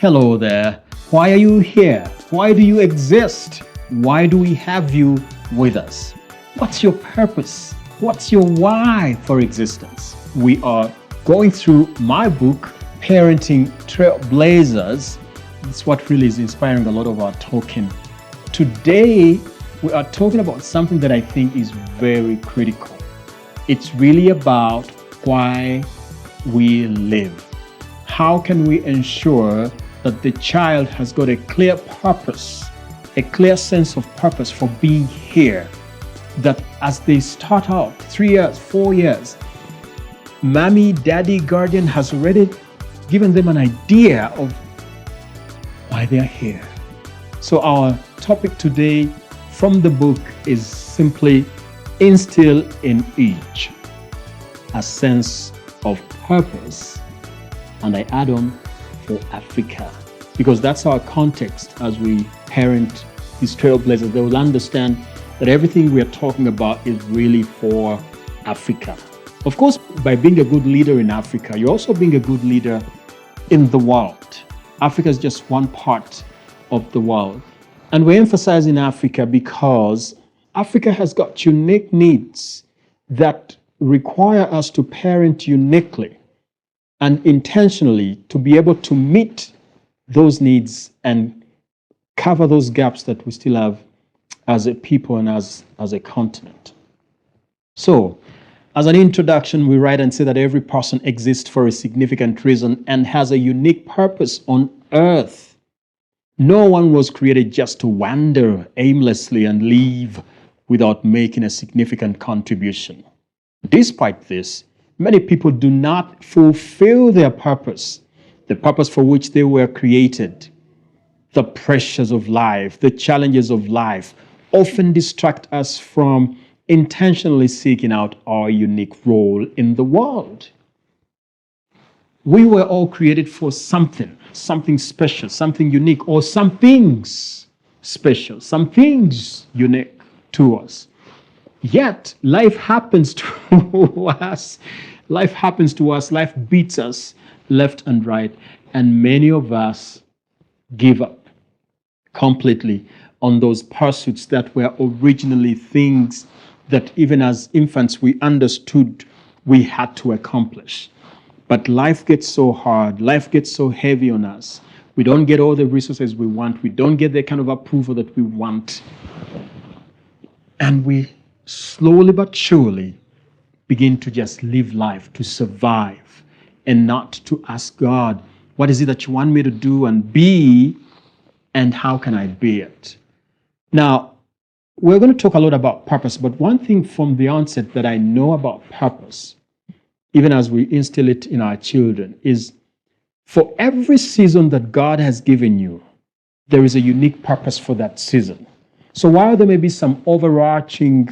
Hello there. Why are you here? Why do you exist? Why do we have you with us? What's your purpose? What's your why for existence? We are going through my book, Parenting Trailblazers. It's what really is inspiring a lot of our talking. Today, we are talking about something that I think is very critical. It's really about why we live. How can we ensure that the child has got a clear purpose, a clear sense of purpose for being here? That as they start out 3 years, 4 years, mommy, daddy, guardian has already given them an idea of why they are here. So our topic today from the book is simply instill in each a sense of purpose, and I add on for Africa, because that's our context as we parent these trailblazers. They will understand that everything we are talking about is really for Africa. Of course, by being a good leader in Africa, you're also being a good leader in the world. Africa is just one part of the world. And we're emphasizing Africa because Africa has got unique needs that require us to parent uniquely and intentionally to be able to meet those needs and cover those gaps that we still have as a people and as a continent. So, as an introduction, we write and say that every person exists for a significant reason and has a unique purpose on earth. No one was created just to wander aimlessly and leave without making a significant contribution. Despite this, many people do not fulfill their purpose, the purpose for which they were created. The pressures of life, the challenges of life often distract us from intentionally seeking out our unique role in the world. We were all created for something special, something unique, or some things special, some things unique to us. Yet, life happens to us. Life beats us left and right. And many of us give up completely on those pursuits that were originally things that even as infants we understood we had to accomplish. But life gets so hard, life gets so heavy on us. We don't get all the resources we want. We don't get the kind of approval that we want. And we slowly but surely begin to just live life to survive and not to ask God, what is it that you want me to do and be, and how can I be it? Now, we're going to talk a lot about purpose, but one thing from the onset that I know about purpose, even as we instill it in our children, is for every season that God has given you, there is a unique purpose for that season. So while there may be some overarching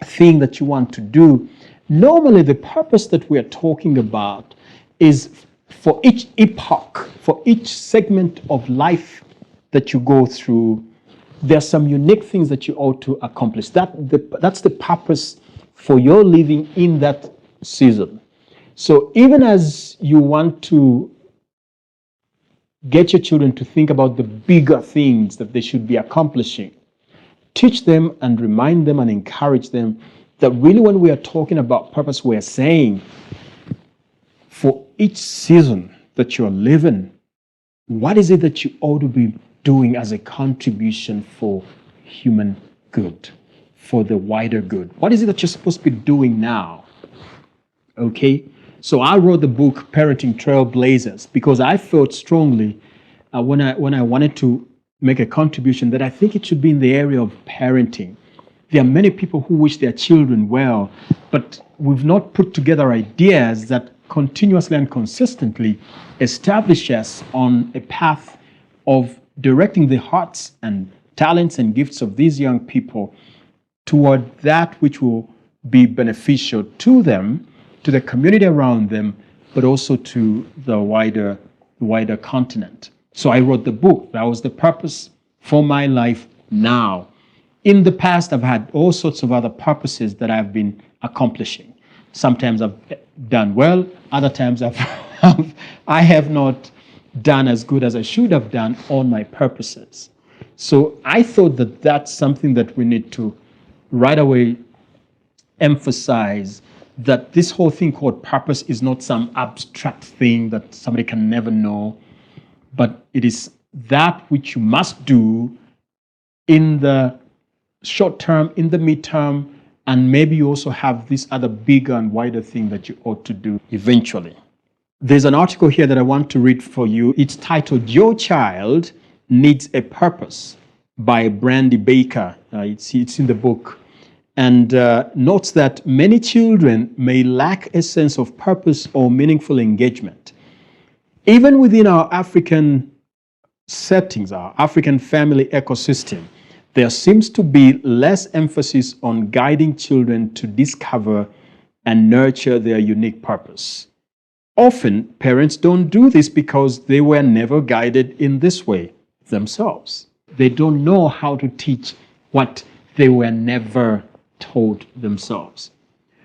thing that you want to do, normally the purpose that we are talking about is for each epoch, for each segment of life that you go through. There's some unique things that you ought to accomplish. That's the purpose for your living in that season. So even as you want to get your children to think about the bigger things that they should be accomplishing, teach them and remind them and encourage them that really when we are talking about purpose, we are saying for each season that you're living, what is it that you ought to be doing as a contribution for human good, for the wider good? What is it that you're supposed to be doing now? Okay, so I wrote the book Parenting Trailblazers because I felt strongly when I wanted to make a contribution that I think it should be in the area of parenting. There are many people who wish their children well, but we've not put together ideas that continuously and consistently establish us on a path of directing the hearts and talents and gifts of these young people toward that which will be beneficial to them, to the community around them, but also to the wider continent. So I wrote the book. That was the purpose for my life now. In the past, I've had all sorts of other purposes that I've been accomplishing. Sometimes I've done well, other times I have not done as good as I should have done on my purposes. So I thought that that's something that we need to right away emphasize, that this whole thing called purpose is not some abstract thing that somebody can never know, but it is that which you must do in the short term, in the midterm, and maybe you also have this other bigger and wider thing that you ought to do eventually. There's an article here that I want to read for you. It's titled, Your Child Needs a Purpose by Brandy Baker. It's in the book. And notes that many children may lack a sense of purpose or meaningful engagement. Even within our African settings, our African family ecosystem, there seems to be less emphasis on guiding children to discover and nurture their unique purpose. Often, parents don't do this because they were never guided in this way themselves. They don't know how to teach what they were never taught themselves.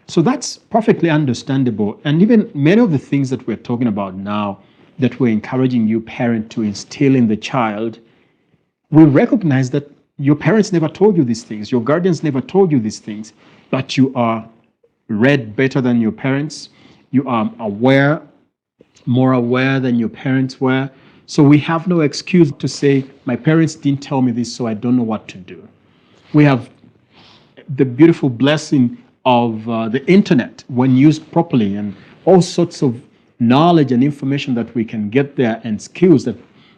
So that's perfectly understandable. And even many of the things that we're talking about now, that we're encouraging you parent to instill in the child, we recognize that your parents never told you these things, your guardians never told you these things, but you are read better than your parents, you are aware, more aware than your parents were. So we have no excuse to say, my parents didn't tell me this, so I don't know what to do. We have the beautiful blessing of the internet when used properly, and all sorts of knowledge and information that we can get there, and skills that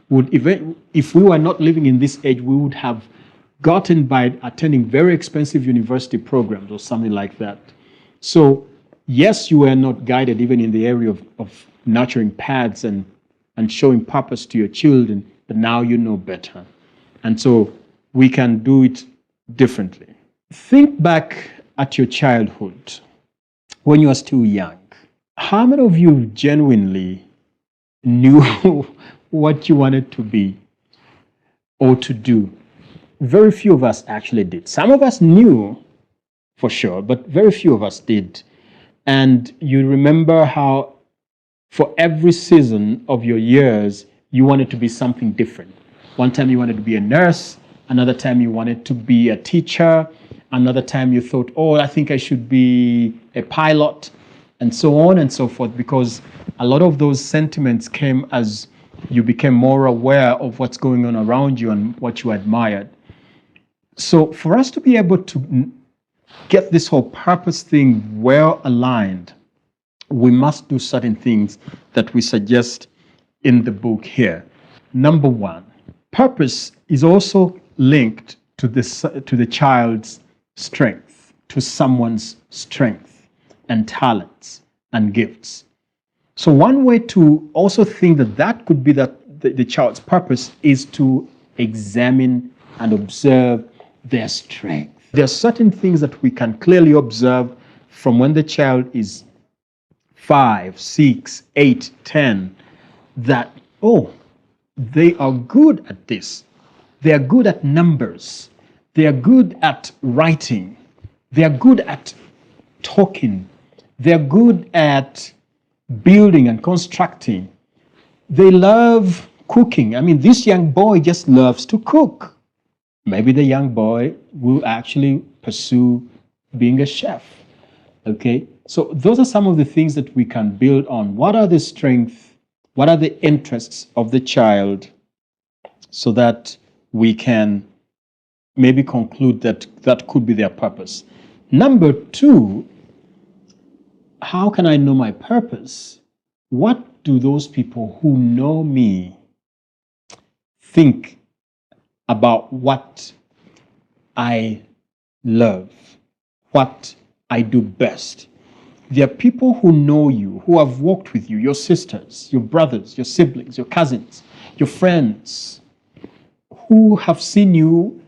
would, if we were not living in this age, we would have gotten by attending very expensive university programs or something like that. So yes, you were not guided even in the area of nurturing paths and showing purpose to your children, but now you know better. And so we can do it differently. Think back at your childhood when you were still young. How many of you genuinely knew what you wanted to be or to do? Very few of us actually did. Some of us knew for sure, but very few of us did. And you remember how for every season of your years, you wanted to be something different. One time you wanted to be a nurse, another time you wanted to be a teacher, another time you thought, oh, I think I should be a pilot, and so on and so forth, because a lot of those sentiments came as you became more aware of what's going on around you and what you admired. So for us to be able to get this whole purpose thing well aligned, we must do certain things that we suggest in the book here. Number one, purpose is also linked to the child's strength, to someone's strength and talents and gifts. So one way to also think that that could be that the child's purpose is to examine and observe their strength. There are certain things that we can clearly observe from when the child is 5, 6, 8, 10, that, oh, they are good at this. They are good at numbers. They are good at writing. They are good at talking. They are good at building and constructing. They love cooking. I mean, this young boy just loves to cook. Maybe the young boy will actually pursue being a chef. Okay? So those are some of the things that we can build on. What are the strengths? What are the interests of the child, so that we can maybe conclude that that could be their purpose. Number two, how can I know my purpose? What do those people who know me think about what I love, what I do best? There are people who know you, who have walked with you, your sisters, your brothers, your siblings, your cousins, your friends, who have seen you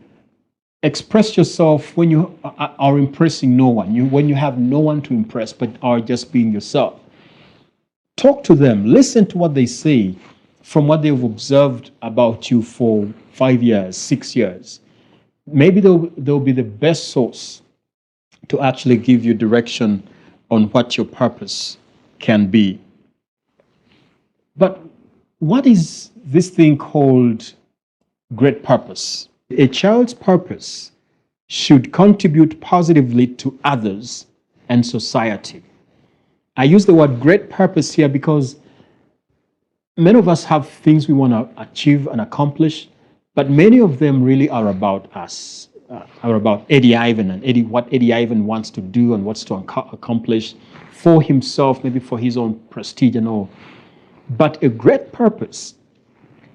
express yourself when you are impressing no one, when you have no one to impress but are just being yourself. Talk to them, listen to what they say from what they've observed about you for 5 years, 6 years. Maybe they'll be the best source to actually give you direction on what your purpose can be. But What is this thing called great purpose? A child's purpose should contribute positively to others and society. I use the word great purpose here because many of us have things we want to achieve and accomplish, but many of them really are about us, are about Eddie Ivan and what Eddie Ivan wants to do and wants to accomplish for himself, maybe for his own prestige and all. But a great purpose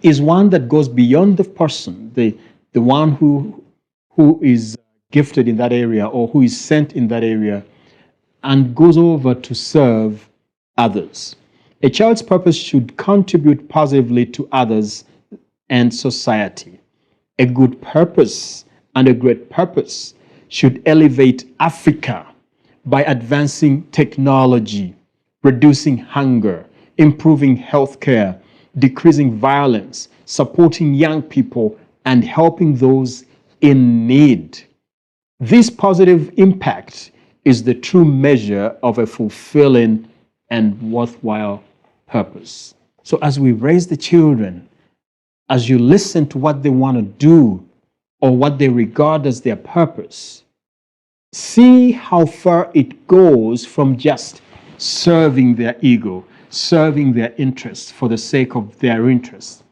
is one that goes beyond the person, the one who is gifted in that area or who is sent in that area, and goes over to serve others. A child's purpose should contribute positively to others and society. A good purpose and a great purpose should elevate Africa by advancing technology, reducing hunger, improving healthcare, decreasing violence, supporting young people, and helping those in need. This positive impact is the true measure of a fulfilling and worthwhile purpose. So as we raise the children, as you listen to what they want to do or what they regard as their purpose, see how far it goes from just serving their ego, serving their interests for the sake of their interests.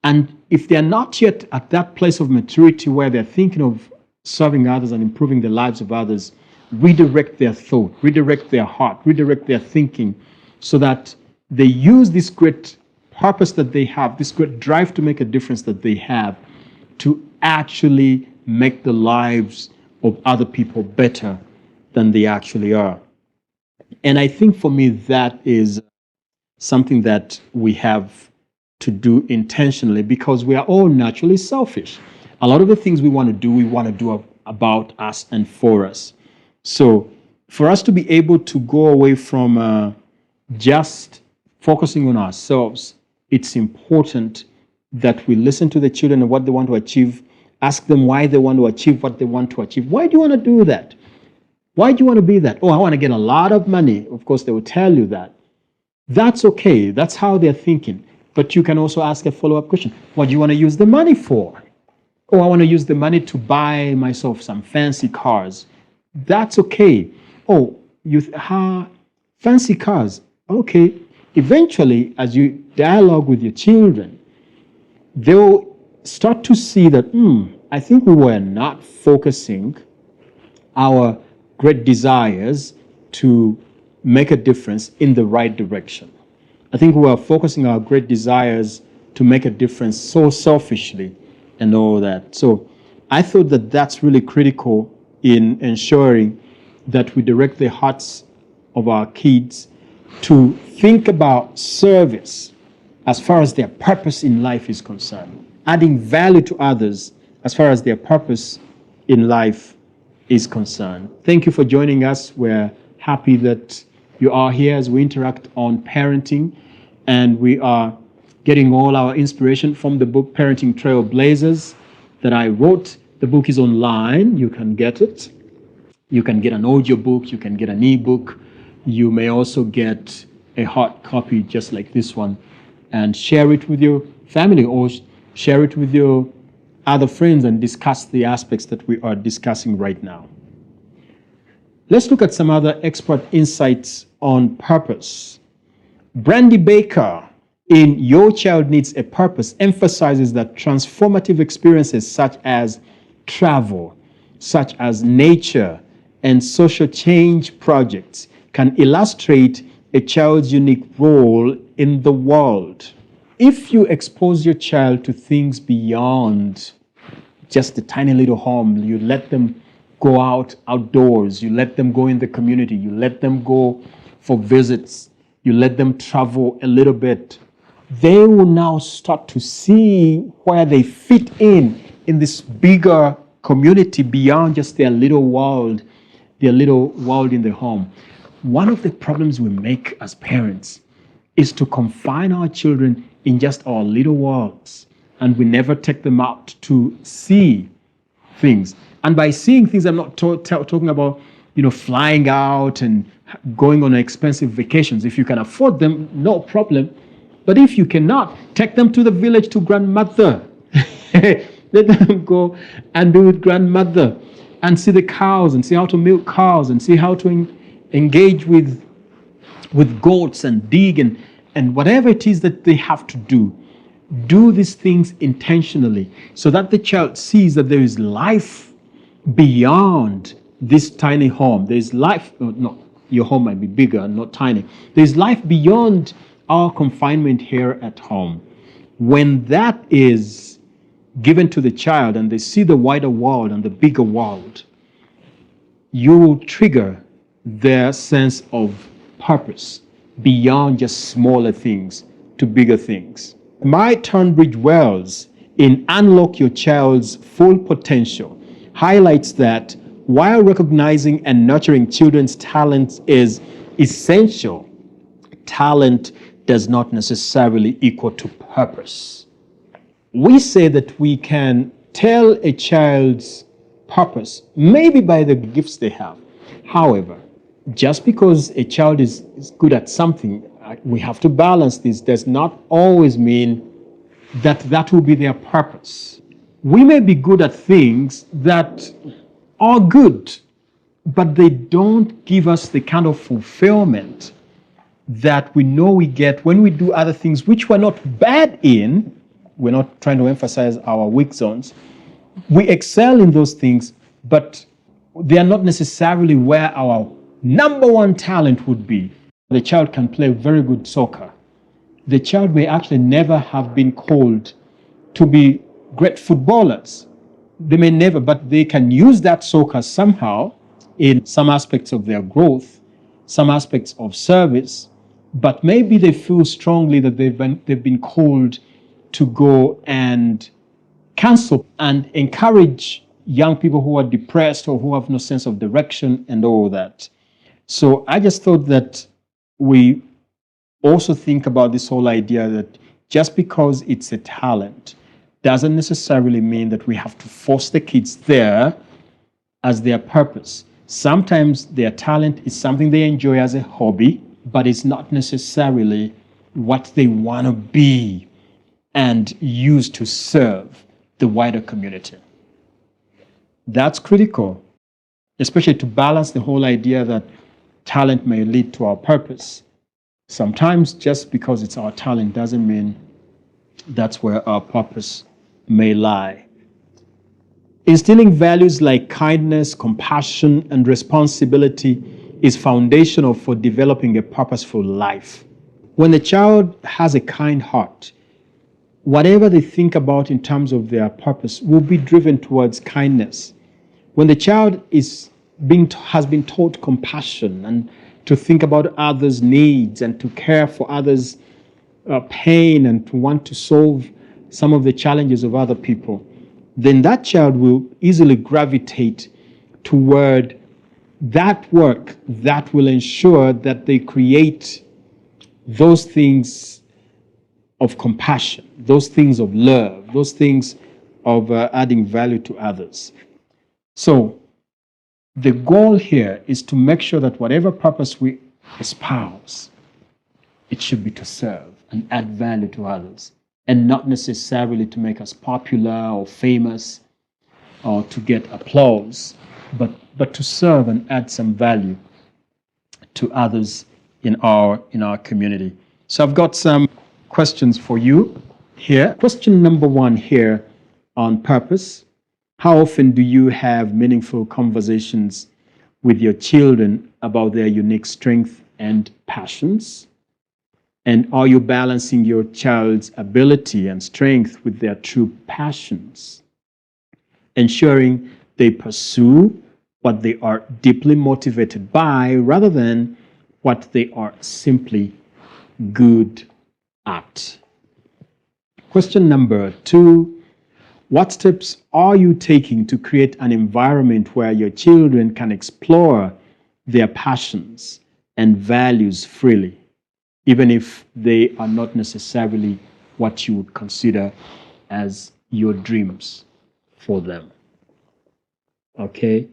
And if they're not yet at that place of maturity where they're thinking of serving others and improving the lives of others, redirect their thought, redirect their heart, redirect their thinking so that they use this great purpose that they have, this great drive to make a difference that they have, to actually make the lives of other people better than they actually are. And I think for me, that is something that we have to do intentionally because we are all naturally selfish. A lot of the things we want to do about us and for us. So for us to be able to go away from just focusing on ourselves, it's important that we listen to the children and what they want to achieve, ask them why they want to achieve what they want to achieve. Why do you want to do that? Why do you want to be that? Oh, I want to get a lot of money. Of course, they will tell you that. That's okay. That's how they're thinking. But you can also ask a follow-up question. What do you want to use the money for? Oh, I want to use the money to buy myself some fancy cars. That's okay. Oh, fancy cars. Okay. Eventually, as you dialogue with your children, they'll start to see that, I think we were not focusing our great desires to make a difference in the right direction. I think we are focusing our great desires to make a difference so selfishly and all that. So I thought that that's really critical in ensuring that we direct the hearts of our kids to think about service as far as their purpose in life is concerned, adding value to others as far as their purpose in life is concerned. Thank you for joining us. We're happy that you are here as we interact on parenting, and we are getting all our inspiration from the book Parenting Trailblazers that I wrote. The book is online. You can get it. You can get an audio book. You can get an ebook. You may also get a hard copy just like this one and share it with your family or share it with your other friends and discuss the aspects that we are discussing right now. Let's look at some other expert insights on purpose. Brandy Baker in Your Child Needs a Purpose emphasizes that transformative experiences such as travel, such as nature, and social change projects can illustrate a child's unique role in the world. If you expose your child to things beyond just a tiny little home, you let them go outdoors, you let them go in the community, you let them go for visits, you let them travel a little bit, they will now start to see where they fit in this bigger community beyond just their little world in the home. One of the problems we make as parents is to confine our children in just our little worlds, and we never take them out to see things. And by seeing things, I'm not talking about, flying out and going on expensive vacations. If you can afford them, no problem. But if you cannot, take them to the village to grandmother. Let them go and be with grandmother and see the cows and see how to milk cows and see how to engage with goats and dig and whatever it is that they have to do. Do these things intentionally so that the child sees that there is life beyond this tiny home. There's life, no, your home might be bigger and not tiny. There's life beyond our confinement here at home. When that is given to the child and they see the wider world and the bigger world, you will trigger their sense of purpose beyond just smaller things to bigger things. My Tunbridge Wells in Unlock Your Child's Full Potential highlights that while recognizing and nurturing children's talents is essential, talent does not necessarily equal to purpose. We say that we can tell a child's purpose maybe by the gifts they have. However, just because a child is good at something, we have to balance this, does not always mean that that will be their purpose. We may be good at things that are good, but they don't give us the kind of fulfillment that we know we get when we do other things which we're not bad in. We're not trying to emphasize our weak zones. We excel in those things, but they are not necessarily where our number one talent would be. The child can play very good soccer. The child may actually never have been called to be great footballers. They may never, but they can use that soccer somehow in some aspects of their growth, some aspects of service, but maybe they feel strongly that they've been called to go and counsel and encourage young people who are depressed or who have no sense of direction and all that. So I just thought that we also think about this whole idea that just because it's a talent doesn't necessarily mean that we have to force the kids there as their purpose. Sometimes their talent is something they enjoy as a hobby, but it's not necessarily what they want to be and use to serve the wider community. That's critical, especially to balance the whole idea that talent may lead to our purpose. Sometimes just because it's our talent doesn't mean that's where our purpose may lie. Instilling values like kindness, compassion, and responsibility is foundational for developing a purposeful life. When the child has a kind heart, whatever they think about in terms of their purpose will be driven towards kindness. When the child has been taught compassion and to think about others' needs and to care for others' pain and to want to solve some of the challenges of other people, then that child will easily gravitate toward that work that will ensure that they create those things of compassion, those things of love, those things of adding value to others. So the goal here is to make sure that whatever purpose we espouse, it should be to serve and add value to others, and not necessarily to make us popular or famous or to get applause, but to serve and add some value to others in our community. So I've got some questions for you here. Question number 1 here on purpose. How often do you have meaningful conversations with your children about their unique strengths and passions? And are you balancing your child's ability and strength with their true passions, ensuring they pursue what they are deeply motivated by rather than what they are simply good at? Question number 2. What steps are you taking to create an environment where your children can explore their passions and values freely, even if they are not necessarily what you would consider as your dreams for them? Okay,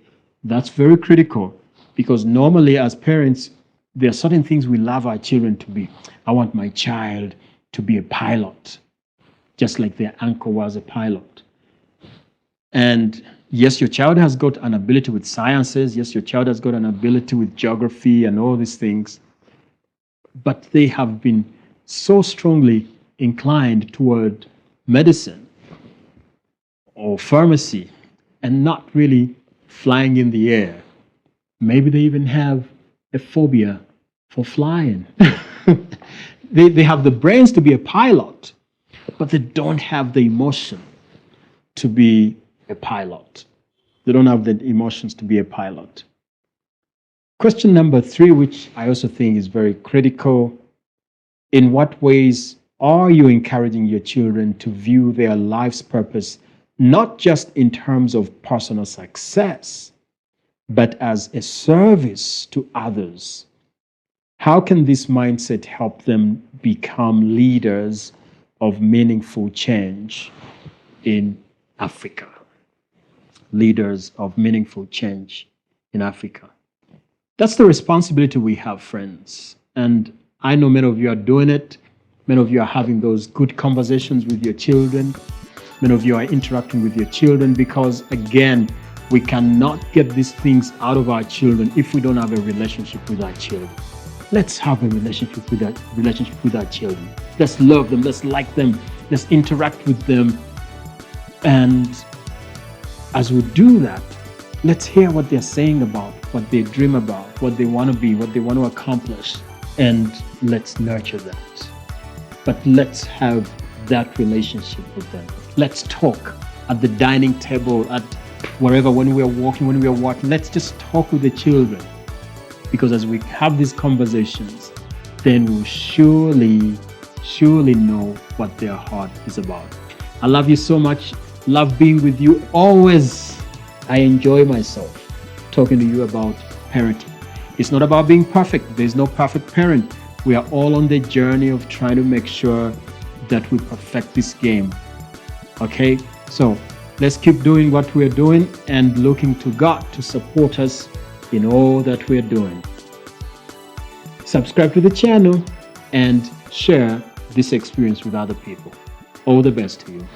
that's very critical, because normally as parents, there are certain things we love our children to be. I want my child to be a pilot, just like their uncle was a pilot. And yes, your child has got an ability with sciences. Yes, your child has got an ability with geography and all these things. But they have been so strongly inclined toward medicine or pharmacy and not really flying in the air. Maybe they even have a phobia for flying. They have the brains to be a pilot, but they don't have the emotion to be a pilot. They don't have the emotions to be a pilot. Question number 3, which I also think is very critical. In what ways are you encouraging your children to view their life's purpose, not just in terms of personal success, but as a service to others? How can this mindset help them become leaders of meaningful change in Africa? Leaders of meaningful change in Africa. That's the responsibility we have, friends. And I know many of you are doing it. Many of you are having those good conversations with your children. Many of you are interacting with your children because, again, we cannot get these things out of our children if we don't have a relationship with our children. Let's have a relationship with our children. Let's love them. Let's like them. Let's interact with them. And as we do that, let's hear what they're saying about, what they dream about, what they want to be, what they want to accomplish, and let's nurture that. But let's have that relationship with them. Let's talk at the dining table, at wherever, when we are walking, let's just talk with the children. Because as we have these conversations, then we'll surely know what their heart is about. I love you so much. Love being with you always. I enjoy myself talking to you about parenting. It's not about being perfect. There's no perfect parent. We are all on the journey of trying to make sure that we perfect this game. Okay? So let's keep doing what we're doing and looking to God to support us in all that we're doing. Subscribe to the channel and share this experience with other people. All the best to you.